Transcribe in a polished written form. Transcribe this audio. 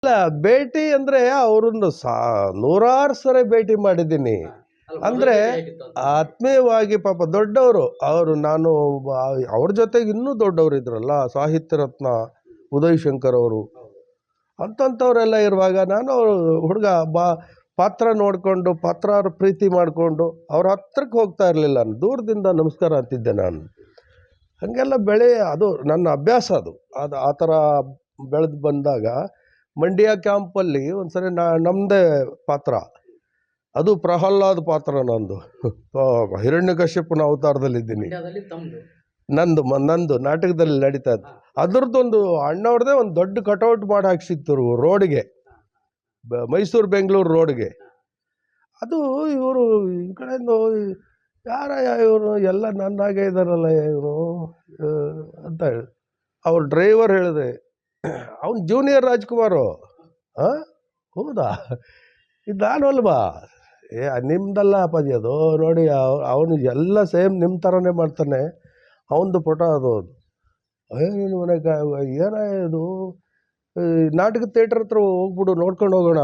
ಇಲ್ಲ ಭೇಟಿ ಅಂದ್ರೆ ಅವ್ರನ್ನ ನೂರಾರು ಸರಿ ಭೇಟಿ ಮಾಡಿದ್ದೀನಿ. ಅಂದ್ರೆ ಆತ್ಮೀಯವಾಗಿ ಪಾಪ ದೊಡ್ಡವರು ಅವರು. ನಾನು ಅವ್ರ ಜೊತೆಗೆ ಇನ್ನೂ ದೊಡ್ಡವರು ಇದ್ರಲ್ಲ, ಸಾಹಿತ್ಯ ರತ್ನ ಉದಯ್ ಶಂಕರ್ ಅವರು, ಅಂತಂಥವ್ರೆಲ್ಲ ಇರುವಾಗ ನಾನು ಹುಡುಗ ಪಾತ್ರ ನೋಡಿಕೊಂಡು ಪಾತ್ರ ಪ್ರೀತಿ ಮಾಡಿಕೊಂಡು ಅವ್ರ ಹತ್ರಕ್ಕೆ ಹೋಗ್ತಾ ಇರಲಿಲ್ಲ. ನಾನು ದೂರದಿಂದ ನಮಸ್ಕಾರ ಅಂತಿದ್ದೆ. ನಾನು ಹಾಗೆಲ್ಲ ಅದು ನನ್ನ ಅಭ್ಯಾಸ. ಅದು ಆ ಥರ ಬೆಳೆದು ಬಂದಾಗ ಮಂಡ್ಯ ಕ್ಯಾಂಪಲ್ಲಿ ಒಂದ್ಸರಿ ನಮ್ಮದೇ ಪಾತ್ರ, ಅದು ಪ್ರಹ್ಲಾದ್ ಪಾತ್ರ ನಂದು. ಹಿರಣ್ಯಕಶ್ಯಪನ ಅವತಾರದಲ್ಲಿದ್ದೀನಿ. ನಂದು ನಾಟಕದಲ್ಲಿ ನಡೀತಾ ಇತ್ತು. ಅದ್ರದ್ದೊಂದು ಅಣ್ಣವ್ರದ್ದೇ ಒಂದು ದೊಡ್ಡ ಕಟೌಟ್ ಮಾಡಿ ಹಾಕ್ಸಿತ್ತು ರೋಡ್ಗೆ, ಮೈಸೂರು ಬೆಂಗಳೂರು ರೋಡ್ಗೆ. ಅದು ಇವರು ಈ ಕಡೆಯಿಂದ ಯಾರ ಇವರು ಎಲ್ಲ ನನ್ನಾಗೆ ಇದ್ದಾರಲ್ಲ ಇವರು ಅಂತ ಹೇಳಿ ಅವ್ರ ಡ್ರೈವರ್ ಹೇಳಿದೆ, ಅವನು ಜೂನಿಯರ್ ರಾಜ್ಕುಮಾರು. ಹೌದಾ, ಇದು ನಾನು ಅಲ್ವಾ? ನಿಮ್ದಲ್ಲ ಅಪ್ಪಾಜಿ ಅದು ನೋಡಿ, ಅವನು ಎಲ್ಲ ಸೇಮ್ ನಿಮ್ಮ ಥರನೇ ಮಾಡ್ತಾನೆ, ಅವನದು ಫೋಟೋ ಅದು. ನಿಮ್ಮ ಮನೆಗೆ ಏನ ಇದು, ನಾಟಕ ಥಿಯೇಟ್ರ್ ಹತ್ರ ಹೋಗ್ಬಿಡು, ನೋಡ್ಕೊಂಡು ಹೋಗೋಣ.